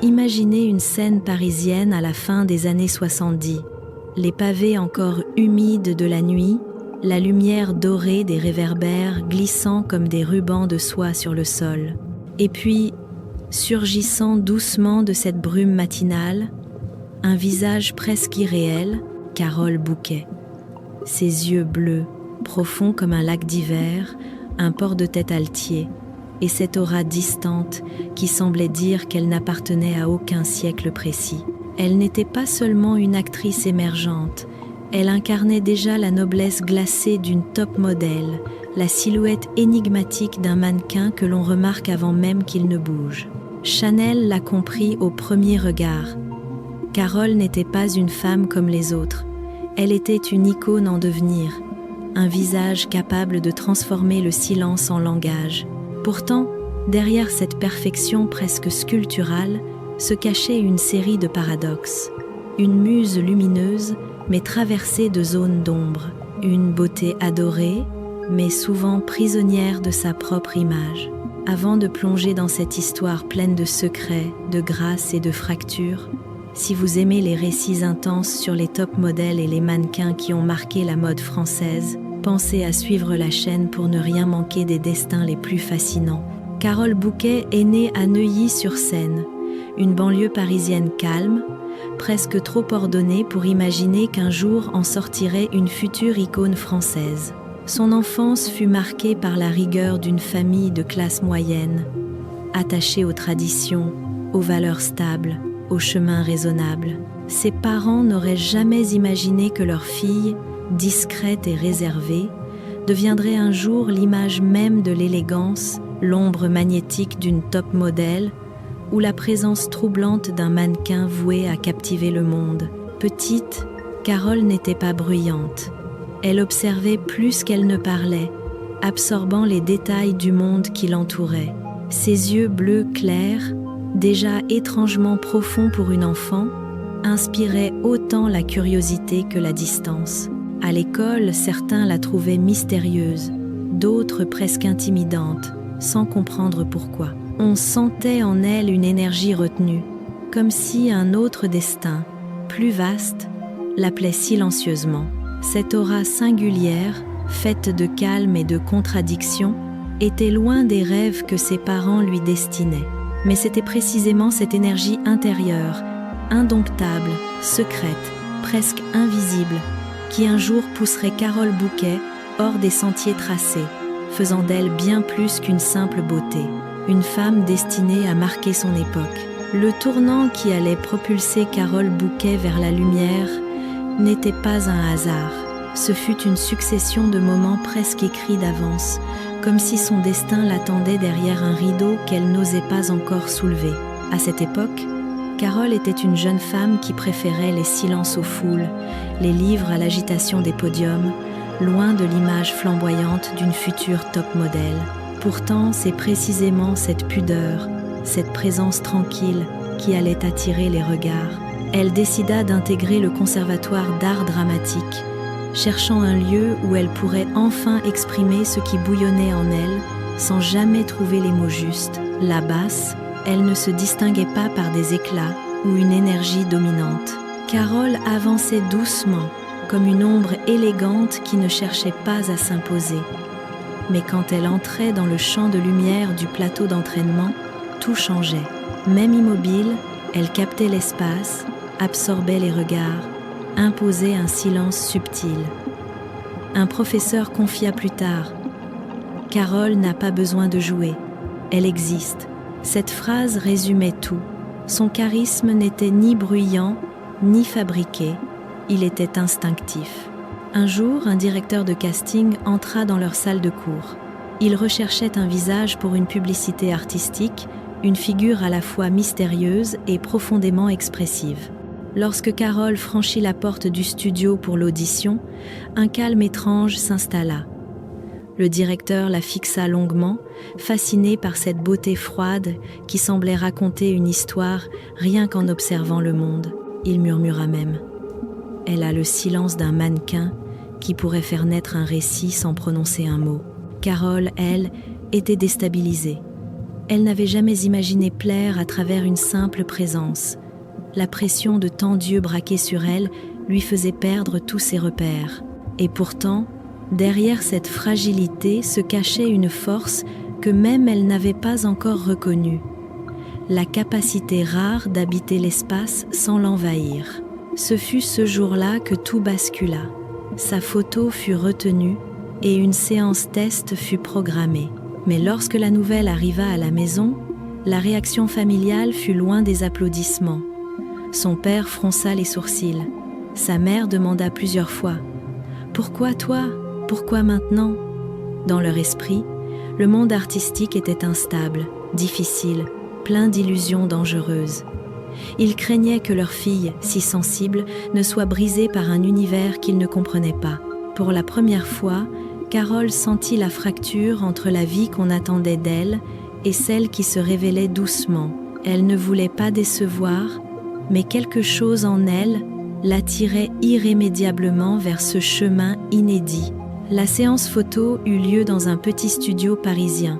Imaginez une scène parisienne à la fin des années 70. Les pavés encore humides de la nuit, la lumière dorée des réverbères glissant comme des rubans de soie sur le sol. Et puis, surgissant doucement de cette brume matinale, un visage presque irréel, Carole Bouquet. Ses yeux bleus, profonds comme un lac d'hiver, un port de tête altier, et cette aura distante qui semblait dire qu'elle n'appartenait à aucun siècle précis. Elle n'était pas seulement une actrice émergente, elle incarnait déjà la noblesse glacée d'une top modèle, la silhouette énigmatique d'un mannequin que l'on remarque avant même qu'il ne bouge. Chanel l'a compris au premier regard. Carole n'était pas une femme comme les autres, elle était une icône en devenir, un visage capable de transformer le silence en langage. Pourtant, derrière cette perfection presque sculpturale, se cachait une série de paradoxes. Une muse lumineuse, mais traversée de zones d'ombre. Une beauté adorée, mais souvent prisonnière de sa propre image. Avant de plonger dans cette histoire pleine de secrets, de grâce et de fractures, si vous aimez les récits intenses sur les top modèles et les mannequins qui ont marqué la mode française, pensez à suivre la chaîne pour ne rien manquer des destins les plus fascinants. Carole Bouquet est née à Neuilly-sur-Seine, une banlieue parisienne calme, presque trop ordonnée pour imaginer qu'un jour en sortirait une future icône française. Son enfance fut marquée par la rigueur d'une famille de classe moyenne, attachée aux traditions, aux valeurs stables, aux chemins raisonnables. Ses parents n'auraient jamais imaginé que leur fille, discrète et réservée, deviendrait un jour l'image même de l'élégance, l'ombre magnétique d'une top modèle, ou la présence troublante d'un mannequin voué à captiver le monde. Petite, Carole n'était pas bruyante. Elle observait plus qu'elle ne parlait, absorbant les détails du monde qui l'entourait. Ses yeux bleus clairs, déjà étrangement profonds pour une enfant, inspiraient autant la curiosité que la distance. À l'école, certains la trouvaient mystérieuse, d'autres presque intimidante, sans comprendre pourquoi. On sentait en elle une énergie retenue, comme si un autre destin, plus vaste, l'appelait silencieusement. Cette aura singulière, faite de calme et de contradiction, était loin des rêves que ses parents lui destinaient. Mais c'était précisément cette énergie intérieure, indomptable, secrète, presque invisible, qui un jour pousserait Carole Bouquet hors des sentiers tracés, faisant d'elle bien plus qu'une simple beauté. Une femme destinée à marquer son époque. Le tournant qui allait propulser Carole Bouquet vers la lumière n'était pas un hasard. Ce fut une succession de moments presque écrits d'avance, comme si son destin l'attendait derrière un rideau qu'elle n'osait pas encore soulever. À cette époque, Carole était une jeune femme qui préférait les silences aux foules, les livres à l'agitation des podiums, loin de l'image flamboyante d'une future top modèle. Pourtant, c'est précisément cette pudeur, cette présence tranquille qui allait attirer les regards. Elle décida d'intégrer le conservatoire d'art dramatique, cherchant un lieu où elle pourrait enfin exprimer ce qui bouillonnait en elle, sans jamais trouver les mots justes. La basse, elle ne se distinguait pas par des éclats ou une énergie dominante. Carole avançait doucement, comme une ombre élégante qui ne cherchait pas à s'imposer. Mais quand elle entrait dans le champ de lumière du plateau d'entraînement, tout changeait. Même immobile, elle captait l'espace, absorbait les regards, imposait un silence subtil. Un professeur confia plus tard « Carole n'a pas besoin de jouer, elle existe ». Cette phrase résumait tout. Son charisme n'était ni bruyant, ni fabriqué, il était instinctif. Un jour, un directeur de casting entra dans leur salle de cours. Il recherchait un visage pour une publicité artistique, une figure à la fois mystérieuse et profondément expressive. Lorsque Carole franchit la porte du studio pour l'audition, un calme étrange s'installa. Le directeur la fixa longuement, fasciné par cette beauté froide qui semblait raconter une histoire rien qu'en observant le monde. Il murmura même « Elle a le silence d'un mannequin qui pourrait faire naître un récit sans prononcer un mot ». Carole, elle, était déstabilisée. Elle n'avait jamais imaginé plaire à travers une simple présence. La pression de tant d'yeux braqués sur elle lui faisait perdre tous ses repères. Et pourtant, derrière cette fragilité se cachait une force que même elle n'avait pas encore reconnue. La capacité rare d'habiter l'espace sans l'envahir. Ce fut ce jour-là que tout bascula. Sa photo fut retenue et une séance test fut programmée. Mais lorsque la nouvelle arriva à la maison, la réaction familiale fut loin des applaudissements. Son père fronça les sourcils. Sa mère demanda plusieurs fois « Pourquoi toi ? Pourquoi maintenant ?» Dans leur esprit, le monde artistique était instable, difficile, plein d'illusions dangereuses. Ils craignaient que leur fille, si sensible, ne soit brisée par un univers qu'ils ne comprenaient pas. Pour la première fois, Carole sentit la fracture entre la vie qu'on attendait d'elle et celle qui se révélait doucement. Elle ne voulait pas décevoir, mais quelque chose en elle l'attirait irrémédiablement vers ce chemin inédit. La séance photo eut lieu dans un petit studio parisien.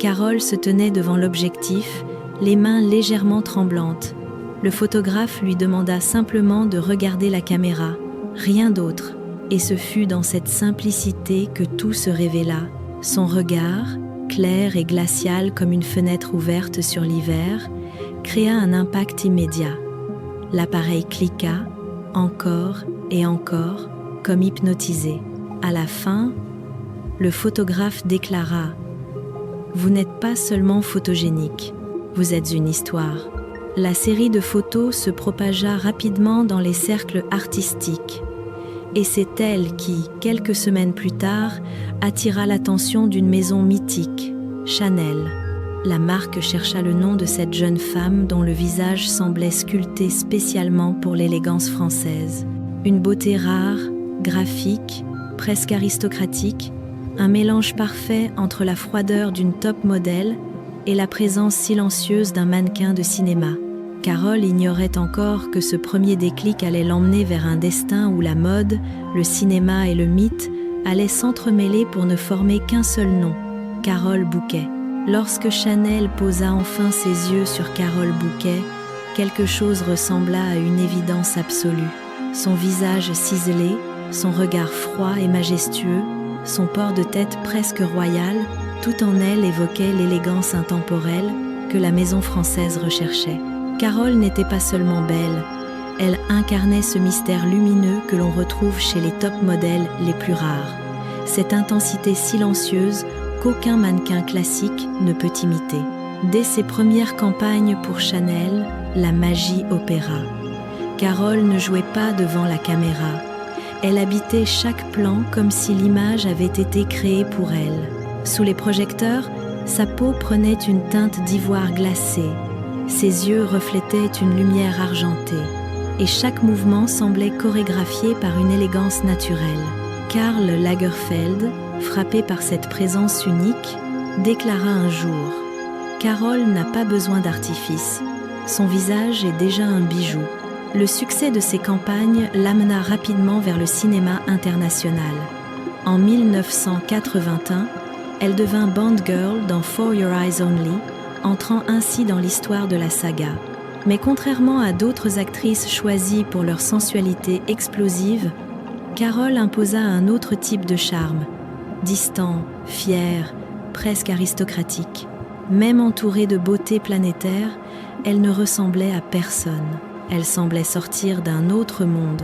Carole se tenait devant l'objectif, les mains légèrement tremblantes. Le photographe lui demanda simplement de regarder la caméra, rien d'autre. Et ce fut dans cette simplicité que tout se révéla. Son regard, clair et glacial comme une fenêtre ouverte sur l'hiver, créa un impact immédiat. L'appareil cliqua, encore et encore, comme hypnotisé. À la fin, le photographe déclara « Vous n'êtes pas seulement photogénique, vous êtes une histoire ». La série de photos se propagea rapidement dans les cercles artistiques. Et c'est elle qui, quelques semaines plus tard, attira l'attention d'une maison mythique, Chanel. La marque chercha le nom de cette jeune femme dont le visage semblait sculpté spécialement pour l'élégance française. Une beauté rare, graphique, presque aristocratique, un mélange parfait entre la froideur d'une top modèle et la présence silencieuse d'un mannequin de cinéma. Carole ignorait encore que ce premier déclic allait l'emmener vers un destin où la mode, le cinéma et le mythe allaient s'entremêler pour ne former qu'un seul nom, Carole Bouquet. Lorsque Chanel posa enfin ses yeux sur Carole Bouquet, quelque chose ressembla à une évidence absolue. Son visage ciselé, son regard froid et majestueux, son port de tête presque royal, tout en elle évoquait l'élégance intemporelle que la maison française recherchait. Carole n'était pas seulement belle, elle incarnait ce mystère lumineux que l'on retrouve chez les top modèles les plus rares. Cette intensité silencieuse qu'aucun mannequin classique ne peut imiter. Dès ses premières campagnes pour Chanel, la magie opéra. Carole ne jouait pas devant la caméra. Elle habitait chaque plan comme si l'image avait été créée pour elle. Sous les projecteurs, sa peau prenait une teinte d'ivoire glacé. Ses yeux reflétaient une lumière argentée. Et chaque mouvement semblait chorégraphié par une élégance naturelle. Karl Lagerfeld, frappé par cette présence unique, déclara un jour « Carole n'a pas besoin d'artifice. Son visage est déjà un bijou. » Le succès de ses campagnes l'amena rapidement vers le cinéma international. En 1981, elle devint Bond Girl dans For Your Eyes Only, entrant ainsi dans l'histoire de la saga. Mais contrairement à d'autres actrices choisies pour leur sensualité explosive, Carole imposa un autre type de charme, distant, fier, presque aristocratique. Même entourée de beauté planétaire, elle ne ressemblait à personne. Elle semblait sortir d'un autre monde,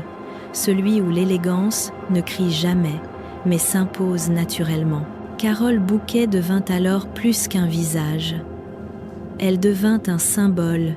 celui où l'élégance ne crie jamais, mais s'impose naturellement. Carole Bouquet devint alors plus qu'un visage. Elle devint un symbole,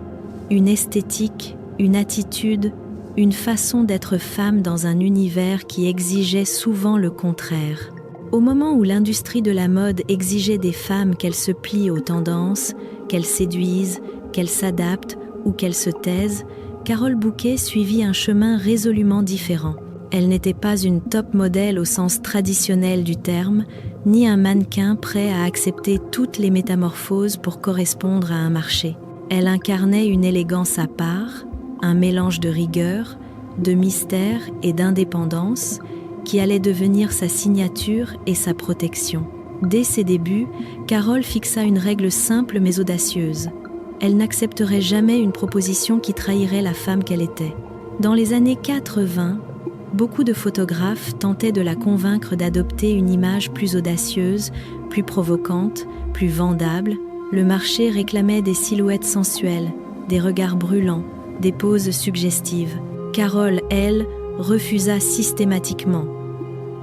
une esthétique, une attitude, une façon d'être femme dans un univers qui exigeait souvent le contraire. Au moment où l'industrie de la mode exigeait des femmes qu'elles se plient aux tendances, qu'elles séduisent, qu'elles s'adaptent ou qu'elles se taisent, Carole Bouquet suivit un chemin résolument différent. Elle n'était pas une top modèle au sens traditionnel du terme, ni un mannequin prêt à accepter toutes les métamorphoses pour correspondre à un marché. Elle incarnait une élégance à part, un mélange de rigueur, de mystère et d'indépendance qui allait devenir sa signature et sa protection. Dès ses débuts, Carole fixa une règle simple mais audacieuse. Elle n'accepterait jamais une proposition qui trahirait la femme qu'elle était. Dans les années 80, beaucoup de photographes tentaient de la convaincre d'adopter une image plus audacieuse, plus provocante, plus vendable. Le marché réclamait des silhouettes sensuelles, des regards brûlants, des poses suggestives. Carole, elle, refusa systématiquement.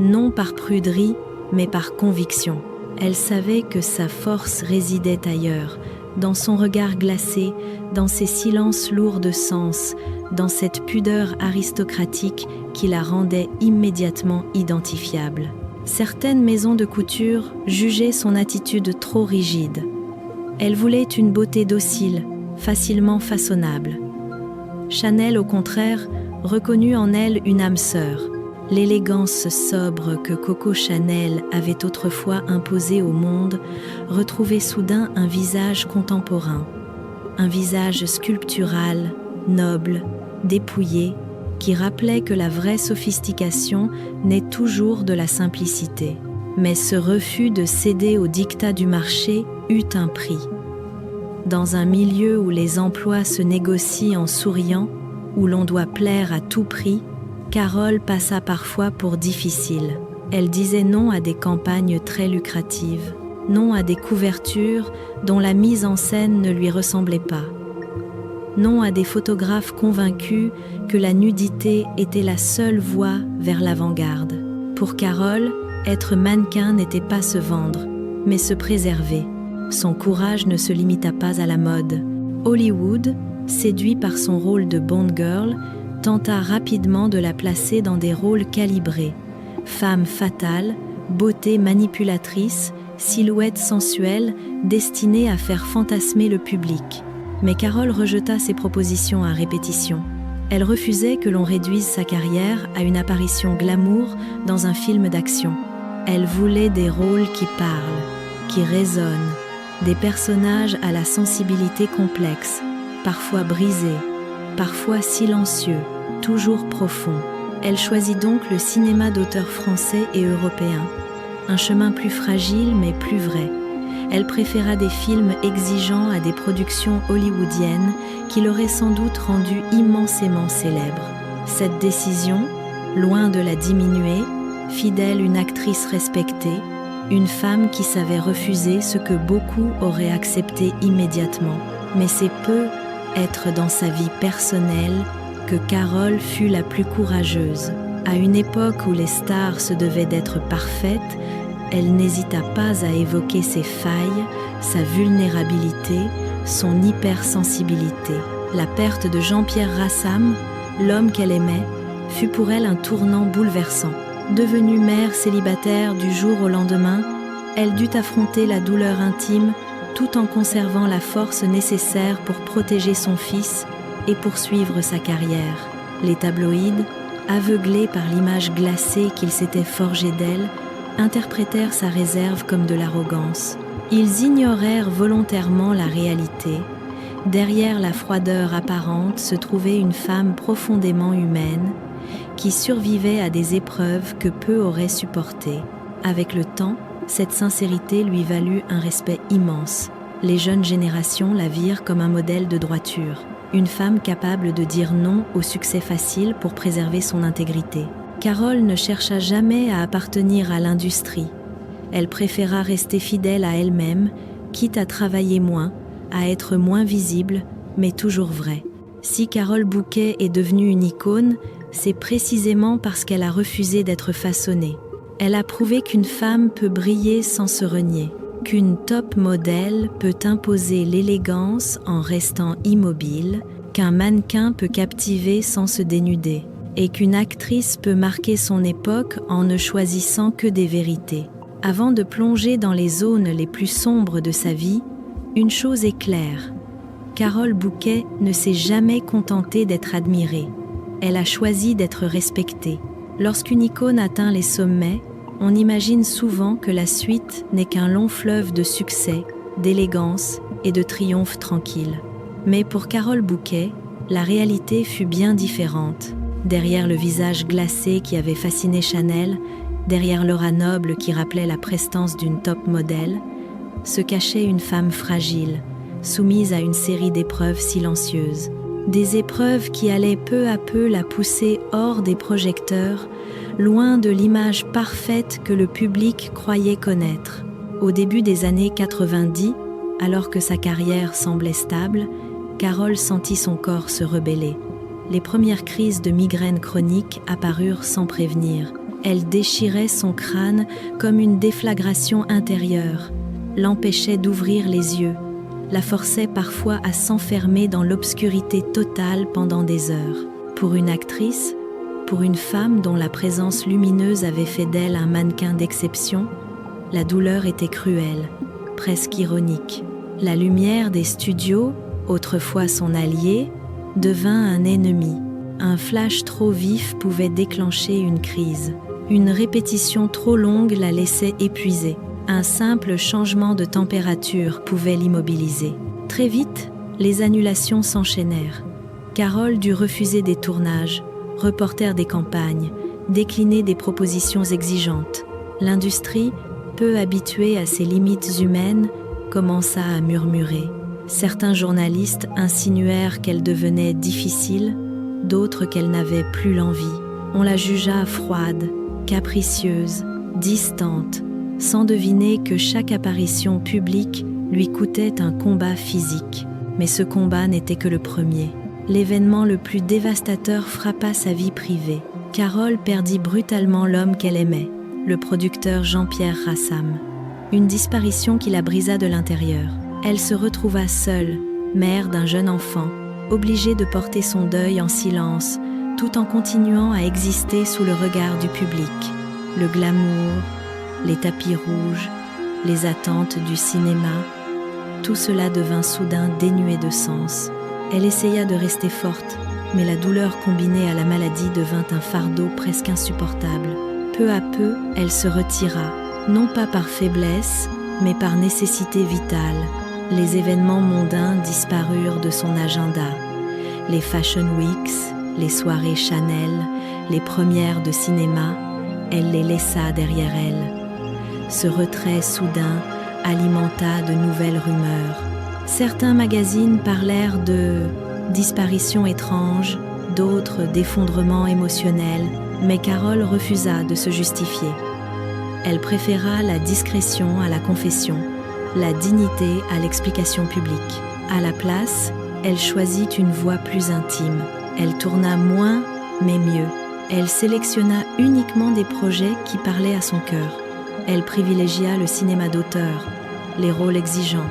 Non par pruderie, mais par conviction. Elle savait que sa force résidait ailleurs, dans son regard glacé, dans ses silences lourds de sens, dans cette pudeur aristocratique qui la rendait immédiatement identifiable. Certaines maisons de couture jugeaient son attitude trop rigide. Elle voulait une beauté docile, facilement façonnable. Chanel, au contraire, reconnut en elle une âme sœur. L'élégance sobre que Coco Chanel avait autrefois imposée au monde retrouvait soudain un visage contemporain, un visage sculptural, noble, dépouillé, qui rappelait que la vraie sophistication naît toujours de la simplicité. Mais ce refus de céder aux dictats du marché eut un prix. Dans un milieu où les emplois se négocient en souriant, où l'on doit plaire à tout prix, Carole passa parfois pour difficile. Elle disait non à des campagnes très lucratives, non à des couvertures dont la mise en scène ne lui ressemblait pas, non à des photographes convaincus que la nudité était la seule voie vers l'avant-garde. Pour Carole, être mannequin n'était pas se vendre, mais se préserver. Son courage ne se limita pas à la mode. Hollywood, séduit par son rôle de Bond Girl, tenta rapidement de la placer dans des rôles calibrés. Femme fatale, beauté manipulatrice, silhouette sensuelle, destinée à faire fantasmer le public. Mais Carole rejeta ces propositions à répétition. Elle refusait que l'on réduise sa carrière à une apparition glamour dans un film d'action. Elle voulait des rôles qui parlent, qui résonnent, des personnages à la sensibilité complexe, parfois brisés, parfois silencieux, toujours profonds. Elle choisit donc le cinéma d'auteurs français et européens, un chemin plus fragile mais plus vrai. Elle préféra des films exigeants à des productions hollywoodiennes qui l'auraient sans doute rendue immensément célèbre. Cette décision, loin de la diminuer, fit d'elle une actrice respectée, une femme qui savait refuser ce que beaucoup auraient accepté immédiatement. Mais c'est peu être dans sa vie personnelle que Carole fut la plus courageuse. À une époque où les stars se devaient d'être parfaites, elle n'hésita pas à évoquer ses failles, sa vulnérabilité, son hypersensibilité. La perte de Jean-Pierre Rassam, l'homme qu'elle aimait, fut pour elle un tournant bouleversant. Devenue mère célibataire du jour au lendemain, elle dut affronter la douleur intime tout en conservant la force nécessaire pour protéger son fils et poursuivre sa carrière. Les tabloïds, aveuglés par l'image glacée qu'ils s'étaient forgée d'elle, interprétèrent sa réserve comme de l'arrogance. Ils ignorèrent volontairement la réalité. Derrière la froideur apparente se trouvait une femme profondément humaine, qui survivait à des épreuves que peu auraient supportées. Avec le temps, cette sincérité lui valut un respect immense. Les jeunes générations la virent comme un modèle de droiture, une femme capable de dire non au succès facile pour préserver son intégrité. Carole ne chercha jamais à appartenir à l'industrie. Elle préféra rester fidèle à elle-même, quitte à travailler moins, à être moins visible, mais toujours vraie. Si Carole Bouquet est devenue une icône, c'est précisément parce qu'elle a refusé d'être façonnée. Elle a prouvé qu'une femme peut briller sans se renier, qu'une top modèle peut imposer l'élégance en restant immobile, qu'un mannequin peut captiver sans se dénuder, et qu'une actrice peut marquer son époque en ne choisissant que des vérités. Avant de plonger dans les zones les plus sombres de sa vie, une chose est claire. Carole Bouquet ne s'est jamais contentée d'être admirée. Elle a choisi d'être respectée. Lorsqu'une icône atteint les sommets, on imagine souvent que la suite n'est qu'un long fleuve de succès, d'élégance et de triomphe tranquille. Mais pour Carole Bouquet, la réalité fut bien différente. Derrière le visage glacé qui avait fasciné Chanel, Derrière l'aura noble qui rappelait la prestance d'une top modèle, se cachait une femme fragile, soumise à une série d'épreuves silencieuses. Des épreuves qui allaient peu à peu la pousser hors des projecteurs, loin de l'image parfaite que le public croyait connaître. Au début des années 90, alors que sa carrière semblait stable, Carole sentit son corps se rebeller. Les premières crises de migraine chronique apparurent sans prévenir. Elle déchirait son crâne comme une déflagration intérieure, l'empêchait d'ouvrir les yeux, la forçait parfois à s'enfermer dans l'obscurité totale pendant des heures. Pour une actrice, pour une femme dont la présence lumineuse avait fait d'elle un mannequin d'exception, la douleur était cruelle, presque ironique. La lumière des studios, autrefois son allié, devint un ennemi. Un flash trop vif pouvait déclencher une crise. Une répétition trop longue la laissait épuisée. Un simple changement de température pouvait l'immobiliser. Très vite, les annulations s'enchaînèrent. Carole dut refuser des tournages, reporter des campagnes, décliner des propositions exigeantes. L'industrie, peu habituée à ces limites humaines, commença à murmurer. Certains journalistes insinuèrent qu'elle devenait difficile, d'autres qu'elle n'avait plus l'envie. On la jugea froide, capricieuse, distante, sans deviner que chaque apparition publique lui coûtait un combat physique. Mais ce combat n'était que le premier. L'événement le plus dévastateur frappa sa vie privée. Carole perdit brutalement l'homme qu'elle aimait, le producteur Jean-Pierre Rassam. Une disparition qui la brisa de l'intérieur. Elle se retrouva seule, mère d'un jeune enfant, obligée de porter son deuil en silence, tout en continuant à exister sous le regard du public. Le glamour, les tapis rouges, les attentes du cinéma, tout cela devint soudain dénué de sens. Elle essaya de rester forte, mais la douleur combinée à la maladie devint un fardeau presque insupportable. Peu à peu, elle se retira, non pas par faiblesse, mais par nécessité vitale. Les événements mondains disparurent de son agenda. Les Fashion Weeks, les soirées Chanel, les premières de cinéma, elle les laissa derrière elle. Ce retrait soudain alimenta de nouvelles rumeurs. Certains magazines parlèrent de disparitions étranges, d'autres d'effondrement émotionnel, mais Carole refusa de se justifier. Elle préféra la discrétion à la confession, la dignité à l'explication publique. À la place, elle choisit une voie plus intime. Elle tourna moins, mais mieux. Elle sélectionna uniquement des projets qui parlaient à son cœur. Elle privilégia le cinéma d'auteur, les rôles exigeants,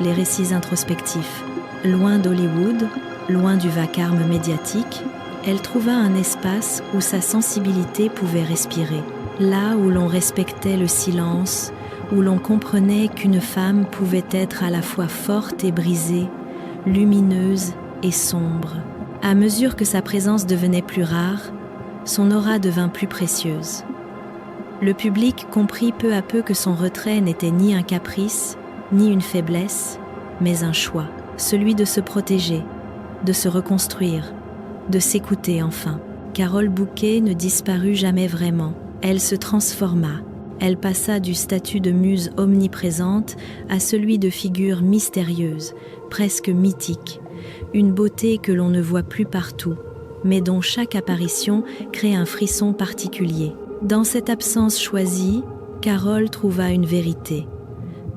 les récits introspectifs. Loin d'Hollywood, loin du vacarme médiatique, elle trouva un espace où sa sensibilité pouvait respirer. Là où l'on respectait le silence, où l'on comprenait qu'une femme pouvait être à la fois forte et brisée, lumineuse et sombre. À mesure que sa présence devenait plus rare, son aura devint plus précieuse. Le public comprit peu à peu que son retrait n'était ni un caprice, ni une faiblesse, mais un choix, celui de se protéger, de se reconstruire, de s'écouter enfin. Carole Bouquet ne disparut jamais vraiment. Elle se transforma. Elle passa du statut de muse omniprésente à celui de figure mystérieuse, presque mythique, une beauté que l'on ne voit plus partout, mais dont chaque apparition crée un frisson particulier. Dans cette absence choisie, Carole trouva une vérité.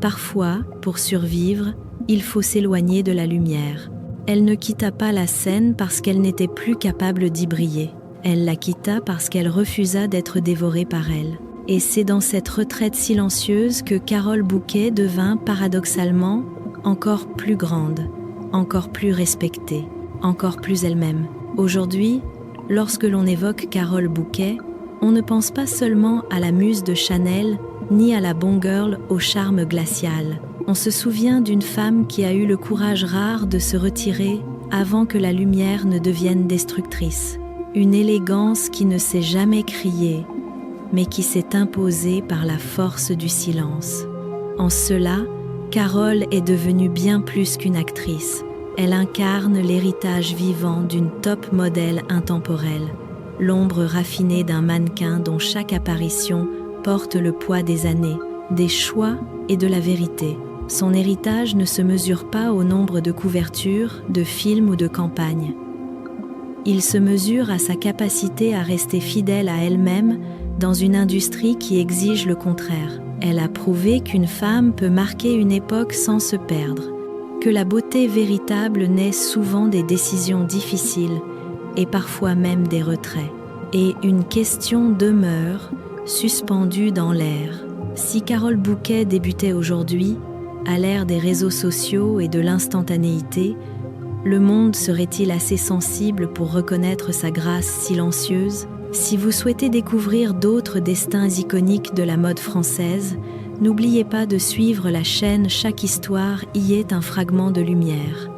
Parfois, pour survivre, il faut s'éloigner de la lumière. Elle ne quitta pas la scène parce qu'elle n'était plus capable d'y briller. Elle la quitta parce qu'elle refusa d'être dévorée par elle. Et c'est dans cette retraite silencieuse que Carole Bouquet devint paradoxalement encore plus grande, encore plus respectée, encore plus elle-même. Aujourd'hui, lorsque l'on évoque Carole Bouquet, on ne pense pas seulement à la muse de Chanel, ni à la Bond Girl au charme glacial. On se souvient d'une femme qui a eu le courage rare de se retirer avant que la lumière ne devienne destructrice. Une élégance qui ne s'est jamais criée, mais qui s'est imposée par la force du silence. En cela, Carole est devenue bien plus qu'une actrice. Elle incarne l'héritage vivant d'une top modèle intemporelle, l'ombre raffinée d'un mannequin dont chaque apparition porte le poids des années, des choix et de la vérité. Son héritage ne se mesure pas au nombre de couvertures, de films ou de campagnes. Il se mesure à sa capacité à rester fidèle à elle-même dans une industrie qui exige le contraire. Elle a prouvé qu'une femme peut marquer une époque sans se perdre, que la beauté véritable naît souvent des décisions difficiles et parfois même des retraits. Et une question demeure, suspendue dans l'air. Si Carole Bouquet débutait aujourd'hui, à l'ère des réseaux sociaux et de l'instantanéité, le monde serait-il assez sensible pour reconnaître sa grâce silencieuse? Si vous souhaitez découvrir d'autres destins iconiques de la mode française, n'oubliez pas de suivre la chaîne Chaque histoire y est un fragment de lumière.